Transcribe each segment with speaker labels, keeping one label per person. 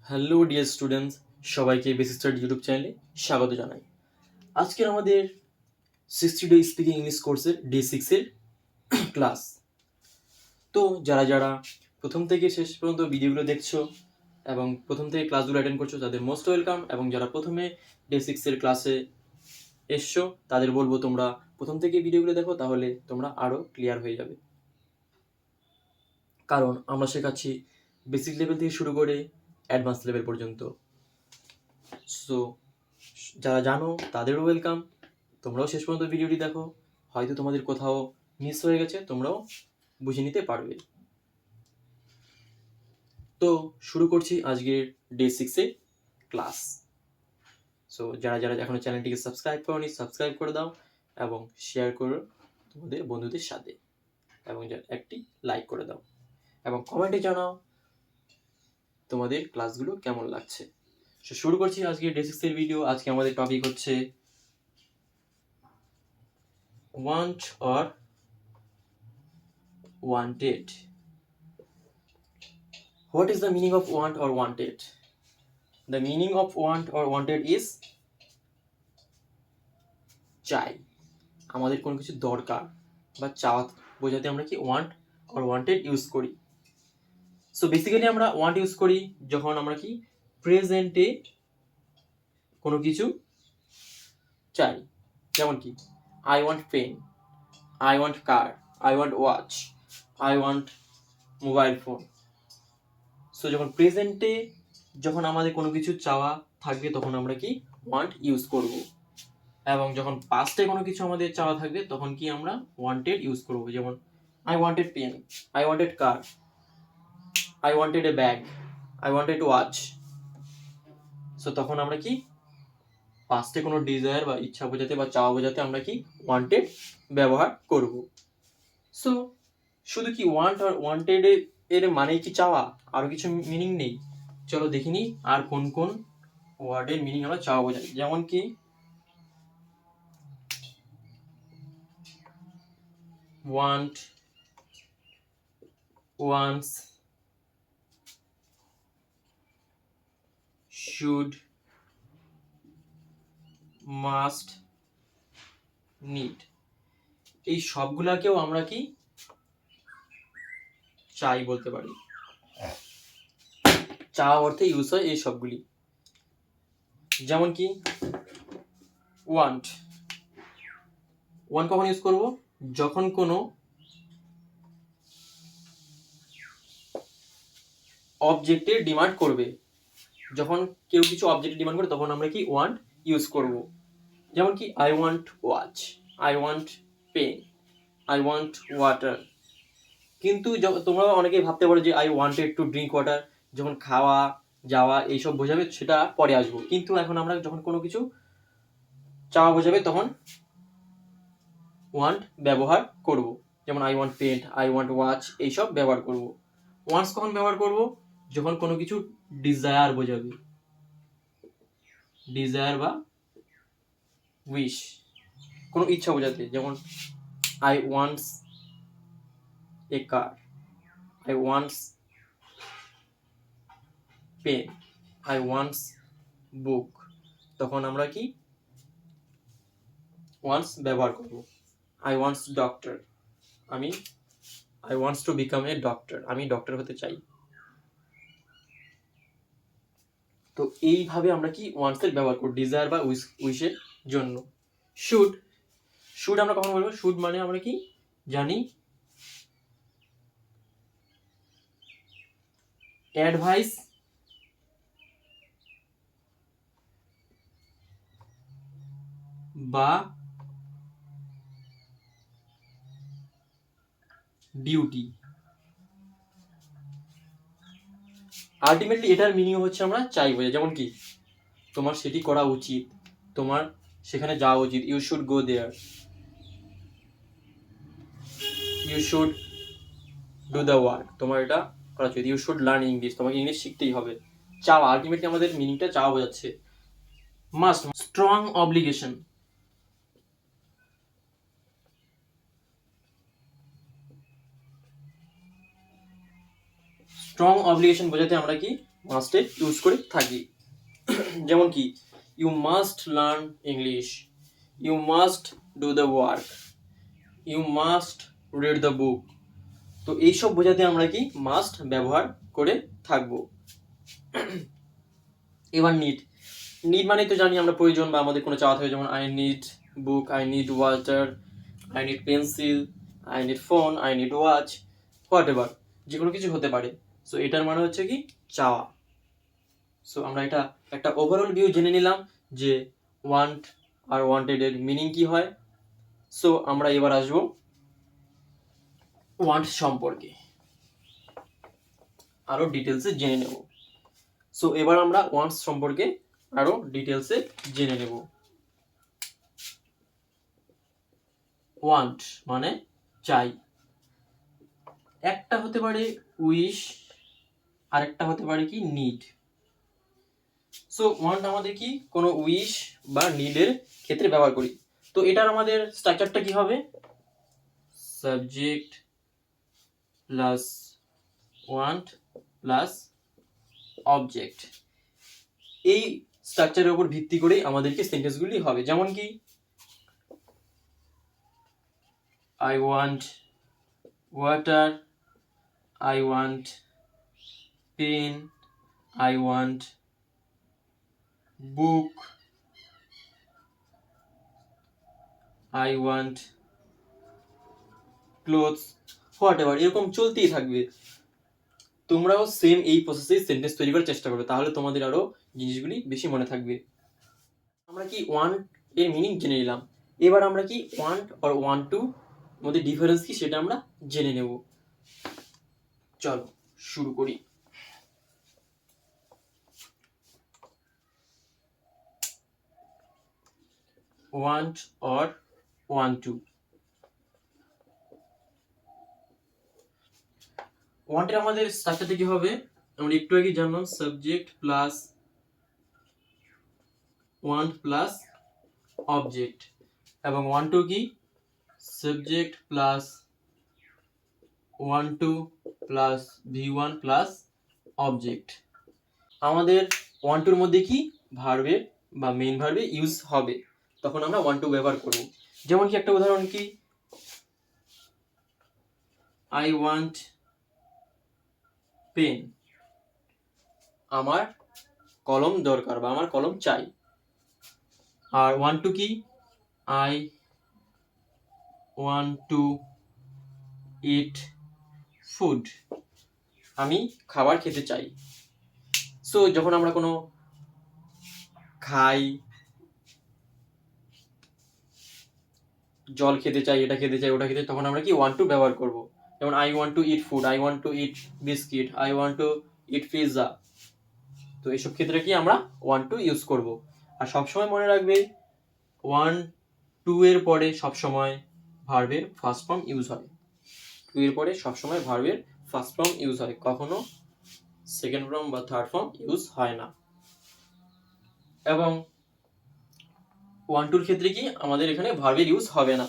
Speaker 1: Hello dear students, সবাইকে basic study YouTube চ্যানেলে স্বাগত জানাই। আজকের আমাদের 60 ডে স্পিকিং ইংলিশ কোর্সের ডে 6-এর ক্লাস। তো যারা যারা প্রথম থেকে শেষ পর্যন্ত ভিডিওগুলো দেখছো এবং প্রথম থেকে ক্লাসগুলো অ্যাটেন্ড করছো তাদের মোস্ট ওয়েলকাম, এবং যারা প্রথমে ডে 6-এর ক্লাসে এসছো তাদের বলবো তোমরা প্রথম থেকে ভিডিওগুলো দেখো, তাহলে তোমরা আরও ক্লিয়ার হয়ে যাবে। কারণ আমরা শেখাচ্ছি বেসিক লেভেল থেকে শুরু করে অ্যাডভান্স লেভেল পর্যন্ত। সো যারা জানো তাদেরও ওয়েলকাম, তোমরাও শেষ পর্যন্ত ভিডিওটি দেখো, হয়তো তোমাদের কোথাও মিস হয়ে গেছে, তোমরাও বুঝে নিতে পারবে। তো শুরু করছি আজকের ডে 6-এর ক্লাস। সো যারা যারা এখনো চ্যানেলটিকে সাবস্ক্রাইব করোনি সাবস্ক্রাইব করে দাও এবং শেয়ার করো তোমাদের বন্ধুদের সাথে, এবং একটি লাইক করে দাও এবং কমেন্টে জানাও তোমাদের ক্লাসগুলো কেমন লাগছে। সো শুরু করছি আজকে ডে 6-এর ভিডিও। আজকে আমাদের টপিক হচ্ছে want or wanted. What is the meaning of want or wanted? The meaning of want or wanted is চাই, আমাদের কোনো কিছু দরকার বা চাওয়া বোঝাতে আমরা কি want or wanted ইউজ করি। সো বেসিক্যালি আমরা want ইউজ করি যখন আমরা কি প্রেজেন্টে কোনো কিছু চাই, যেমন কি I want pen, I want car, I want watch, I want mobile phone. So যখন প্রেজেন্টে যখন আমাদের কোনো কিছু চাওয়া থাকবে তখন আমরা কি ওয়ান্ট ইউজ করব, এবং যখন পাস্টে কোনো কিছু আমাদের চাওয়া থাকবে তখন কি আমরা ওয়ান্টেড ইউজ করব। যেমন I wanted pen, I wanted car, I wanted a bag, I wanted watch. So তখন আমরা কি পাস্টে কোনো ডিজায়ার বা ইচ্ছা বোঝাতে বা চাওয়া বোঝাতে আমরা কি ওয়ান্টেড ব্যবহার করব। সো শুধু কি ওয়ান্ট আর ওয়ান্টেড এর মানে কি চাওয়া, আরো কিছু মিনিং নেই? চলো দেখিনি আর কোন কোন ওয়ার্ডের মিনিং আমরা চাওয়া বোঝাই। যেমন কি want, wants, should, must, need, এই সবগুলাকেও আমরা কি চাই বলতে পারি। চাওয়া অর্থে ইউজ হয় এই সবগুলি। যেমন কি want, want কখন ইউজ করব? যখন কোনো অবজেক্টের ডিমান্ড করবে, যখন কেউ কিছু অবজেক্টের ডিমান্ড করে তখন আমরা কি want ইউজ করব। যেমন কি I want watch, I want pen, I want water. কিন্তু তোমরা অনেকেই ভাবতে পারো যে I wanted to drink water, যখন খাওয়া যাওয়া এইসব বোঝাবে সেটা পরে আসবো, কিন্তু এখন আমরা যখন কোনো কিছু চাওয়া বোঝাবে তখন ওয়ান্ট ব্যবহার করব। যেমন I want paint, I want watch, এইসব ব্যবহার করব। ওয়ান্টস কখন ব্যবহার করব? যখন কোনো কিছু ডিজায়ার বোঝাবে, ডিজায়ার বা উইশ, কোনো ইচ্ছা বোঝাতে। যেমন I wants a car, I wants pen, I wants book. তখন আমরা কি ওয়ান্টস ব্যবহার করব। I wants doctor, I wants to become a doctor, আমি ডক্টর হতে চাই। তো এইভাবে আমরা কি ওয়ান্টস এর ব্যবহার করব ডিজায়ার বা উইশের জন্য। শুড, শুড আমরা কখন বলবো? শুড মানে আমরা কি জানি অ্যাডভাইস বা ডিউটি। আলটিমেটলি এটার মিনিং হচ্ছে আমরা চাই বোঝাই। যেমন কি তোমার সেটি করা উচিত, তোমার সেখানে যাওয়া উচিত, you should go there, you should do the work, তোমার এটা করা উচিত, ইউ শুড লার্ন ইংলিশ, তোমাকে ইংলিশ শিখতেই হবে। চাওয়া, আলটিমেটলি আমাদের মিনিংটা চাওয়া বোঝাচ্ছে। Must, strong obligation, strong obligation বোঝাতে আমরা কি মাস্টের ইউজ করে থাকি। যেমন কি you must learn English, you must do the work, you must read the book. তো এইসব বোঝাতে আমরা কি মাস্ট ব্যবহার করে থাকবো। এবার নিড, নিড মানে তো জানি আমরা প্রয়োজন বা আমাদের কোনো চাওয়া থাকে, যেমন I need book, I need water, I need pencil, I need phone, I need watch, what ever, যে কোনো কিছু হতে পারে। সো এটার মানে হচ্ছে কি চাওয়া। সো আমরা এটা একটা ওভারঅল ভিউ জেনে নিলাম যে ওয়ান্ট আর ওয়ান্টেডের মিনিং কি হয়। সো আমরা এবার আসবো ওয়ান্ট সম্পর্কে, আরো ডিটেলসে জেনে নেব। সো এবার আমরা ওয়ান্টস সম্পর্কে আরো ডিটেলসে জেনে নেব। ওয়ান্ট মানে চাই, একটা হতে পারে উইশ, আরেকটা হতে পারে কি নিড। সো ওয়ান্ট আমাদের কি কোনো উইশ বা নিডের ক্ষেত্রে ব্যবহার করি। তো এটার আমাদের স্ট্রাকচারটা কি হবে, subject plus want plus object. এই স্ট্রাকচারের উপর ভিত্তি করেই আমাদেরকে সেন্টেন্সগুলি হবে। যেমন কি I want water, I want pen, I want book, I want clothes, whatever, এরকম চলতেই থাকবে। তোমরাও সেম এই প্রসেসে সেন্টেন্স তৈরি করার চেষ্টা করবে, তাহলে তোমাদের আরো জিনিসগুলি বেশি মনে থাকবে। আমরা কি ওয়ান্ট এর মিনিং জেনে নিলাম, এবার আমরা কি ওয়ান্ট আর ওয়ান্ট টু মধ্যে ডিফারেন্স কি সেটা আমরা জেনে নেব। চলো শুরু করি। ওয়ান্ট আর ওয়ান্ট টু, ওয়ান্টের আমাদের স্ট্রাকচারটা কি হবে, আমরা একটু আগে জানলাম subject plus want plus object, এবং ওয়ান্ট টু কি subject plus want to plus V one plus object. আমাদের ওয়ান টুর মধ্যে কি ভার্বের বা মেইন ভার্বে ইউজ হবে, তখন আমরা ওয়ান টু ব্যবহার করব। যেমন কি একটা উদাহরণ কি, আই ওয়ান্ট পেন, আমার কলম দরকার বা আমার কলম চাই। আর ওয়ান টু কি, I want to eat food, আমি খাবার খেতে চাই। সো যখন আমরা কোনো খাই, জল খেতে চাই, এটা খেতে চাই, ওটা খেতে চাই, তখন আমরা কি ওয়ান টু ব্যবহার করব। যেমন I want to eat food, I want to it biscuit, I want to it pizza. তো এইসব ক্ষেত্রে কি আমরা ওয়ান টু ইউজ করব। আর সবসময় মনে রাখবে ওয়ান টু এর পরে সবসময় ভার্বের ফার্স্ট ফর্ম ইউজ হয়, টু এর পরে সবসময় ভার্বের ফার্স্ট ফর্ম ইউজ হয়, কখনো সেকেন্ড ফর্ম বা থার্ড ফর্ম ইউজ হয় না। এবং ওয়ান টুর ক্ষেত্রে কি আমাদের এখানে ভার্বের ইউজ হবে না,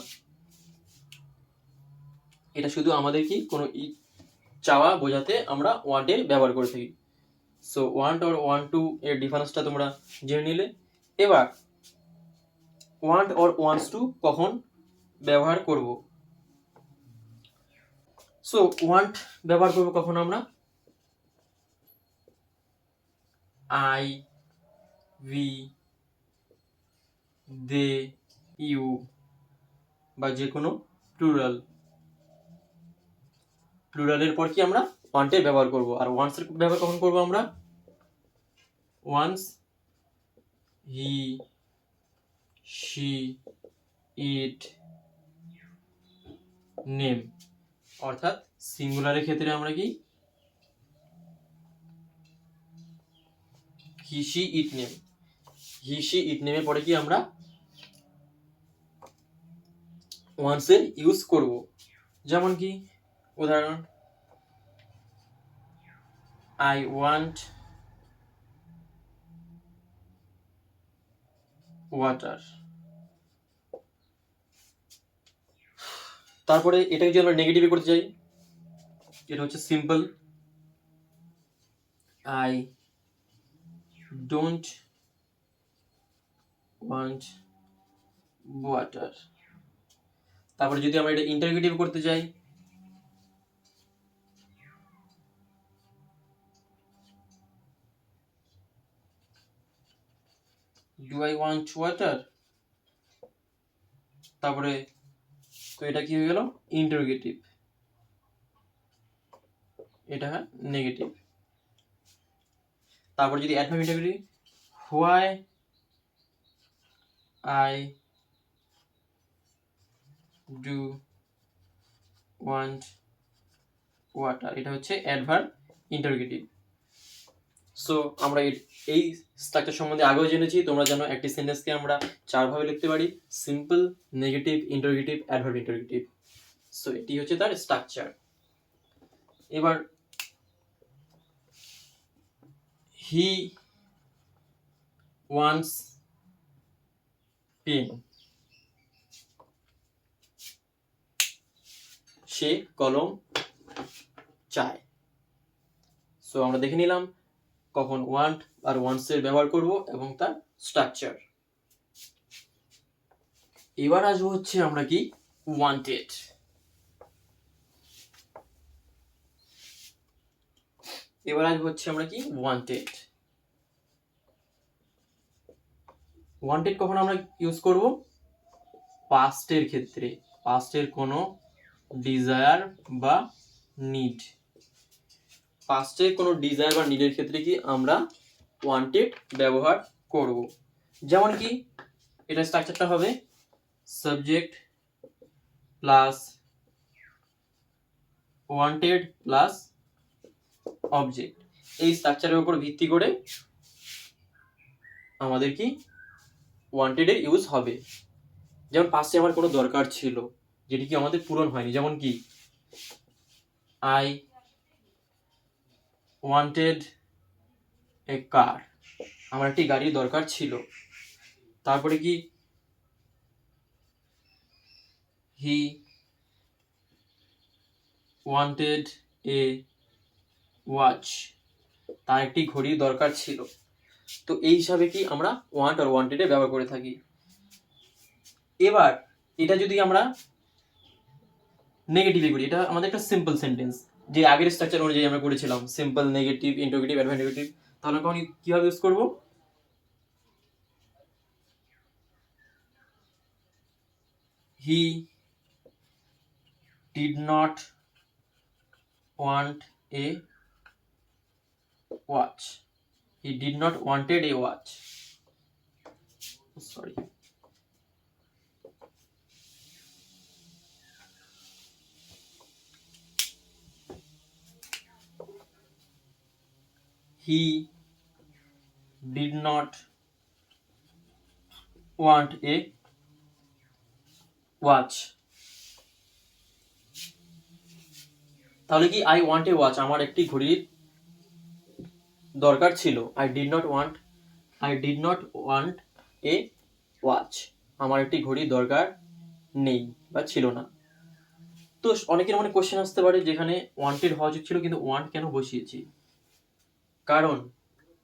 Speaker 1: এটা শুধু আমাদের কি কোনো চাওয়া বোঝাতে আমরা ওয়ান্টের ব্যবহার করে থাকি। সো ওয়ান্ট আর ওয়ান টু এর ডিফারেন্সটা তোমরা জেনে নিলে। এবার ওয়ান্ট আর ওয়ান্টস টু কখন ব্যবহার করব। সো ওয়ান্ট ব্যবহার করব কখন আমরা, আই, উই, দে, ইউ বা যে কোনো প্লুরালের পর কি আমরা ওয়ান্টের ব্যবহার করব। আর ওয়ান্টস এর ব্যবহার কখন করব আমরা, wants, he, she, it, name. অর্থাৎ সিঙ্গুলারের ক্ষেত্রে আমরা কি he, she, it, name, he, she, it, নেমের পরে কি আমরা ওয়ান্স এর ইউজ করব। যেমন কি উদাহরণ, আই ওয়ান্ট ওয়াটার। তারপরে এটাকে যদি আমরা নেগেটিভে করতে চাই, এটা হচ্ছে simple, I don't want water. তারপরে যদি আমরা এটা ইন্টারোগেটিভ করতে চাই, ডু আই ওয়ান্ট ওয়াটার, তারপরে তো এটা কি হয়ে গেল ইন্টারোগেটিভ, এটা নেগেটিভ। তারপর যদি adverb interrogative, why I do want water, এটা হচ্ছে অ্যাডভার্ব ইন্টারোগেটিভ। সো আমরা এই স্ট্রাকচার সম্বন্ধে আগেও জেনেছি। তোমরা জানো একটি সেন্টেন্সকে আমরা চারভাবে লিখতে পারি, simple, negative, interrogative, adverb interrogative. So এটি হচ্ছে তার স্ট্রাকচার। এবার হি ওয়ান্টস পেন, সে কলম চায়। সো আমরা দেখে নিলাম কখন ওয়ান্ট আর ওয়ান্টস এর ব্যবহার করব এবং তার স্ট্রাকচার। এবার আসবো হচ্ছে আমরা কি ওয়ান্টেড। এবার আসবো হচ্ছে আমরা কি ওয়ান্টেড। ওয়ান্টেড কখন আমরা ইউজ করব? পাস্টের ক্ষেত্রে, পাস্টের কোনো ডিজায়ার বা নিড, পাস্টের কোনো ডিজায়ার বা নিডের ক্ষেত্রে কি আমরা ওয়ান্টেড ব্যবহার করব। যেমন কি এটা স্ট্রাকচারটা হবে subject plus wanted plus object. এই স্ট্রাকচারের উপর ভিত্তি করে আমাদের কি ওয়ান্টেডের ইউজ হবে। যেমন পাস্টে আমার কোনো দরকার ছিল যেটি কি আমাদের পূরণ হয়নি, যেমন কি আই ওয়ান্টেড এ কার, আমার একটি গাড়ির দরকার ছিল। তারপরে কি হি ওয়ান্টেড এ ওয়াচ, তার একটি ঘড়ির দরকার ছিল। তো এই হিসাবে কি আমরা ওয়ান্ট আর ওয়ান্টেডে ব্যবহার করে থাকি। এবার এটা যদি আমরা নেগেটিভে করি, এটা আমাদের একটা সিম্পল সেন্টেন্স, যে আগের স্ট্রাকচার অনুযায়ী আমরা করেছিলাম simple, negative, interrogative, adverb interrogative. তাহলে কখন কিভাবে ইউজ করব? He did not want a watch, he did not wanted a watch, sorry. He did not want a watch. তাহলে কি I want a watch, আমার একটি ঘড়ির দরকার ছিল। I did not want a watch, আমার একটি ঘড়ির দরকার নেই বা ছিল না। তো অনেকের মনে কোশ্চেন আসতে পারে যেখানে ওয়ান্টেড হওয়া উচিত ছিল কিন্তু ওয়ান্ট কেন বসিয়েছি? কারণ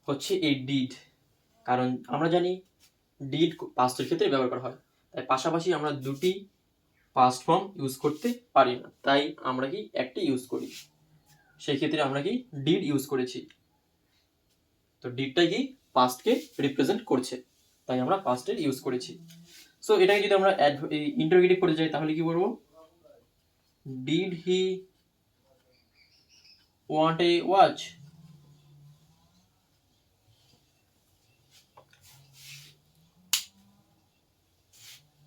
Speaker 1: হচ্ছে এই ডিড, কারণ আমরা জানি ডিড পাস্টের ক্ষেত্রে ব্যবহার করা হয়, তাই পাশাপাশি আমরা দুটি পাস্ট ফর্ম ইউজ করতে পারি না, তাই আমরা কি একটি ইউজ করি। সেই ক্ষেত্রে আমরা কি ডিড ইউজ করেছি। তো ডিডটাই কি পাস্টকে রিপ্রেজেন্ট করছে, তাই আমরা পাস্টের ইউজ করেছি। সো এটাকে যদি আমরা ইন্টারোগেটিভ করতে যাই তাহলে কি বলবো? Did he want a watch,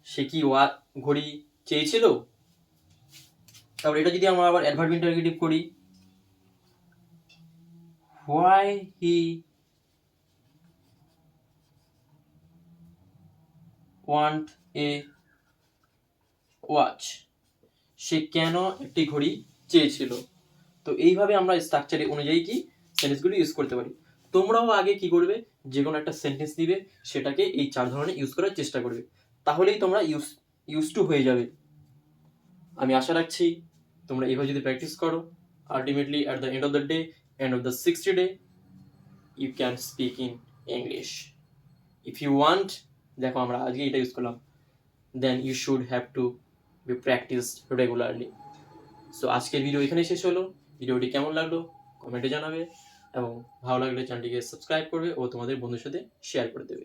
Speaker 1: সে কি ঘড়ি চেয়েছিল। তারপর এটা যদি আমরা আবার অ্যাডভার্ব ইন্টারোগেটিভ করি, why he want a watch, সে কেন একটি ঘড়ি চেয়েছিল। তো এইভাবে আমরা স্ট্রাকচারে অনুযায়ী কি সেন্টেন্সগুলো ইউজ করতে পারি। তোমরাও আগে কি করবে, যে কোনো একটা সেন্টেন্স দিবে, সেটাকে এই চার ধরনের ইউজ করার চেষ্টা করবে, তাহলেই তোমরা ইউজ টু হয়ে যাবে। আমি আশা রাখছি তোমরা এইভাবে যদি প্র্যাকটিস করো, ultimately at the end of the day, end of the 60 day, you can speak in English. If you want, দেখো আমরা আজকে এটা ইউজ করলাম, then you should have to be practised regularly. So আজকের ভিডিও এখানেই শেষ হলো। ভিডিওটি কেমন লাগলো কমেন্টে জানাবে এবং ভালো লাগলে চ্যানেলটিকে সাবস্ক্রাইব করবে ও তোমাদের বন্ধুর সাথে শেয়ার করে দেবে।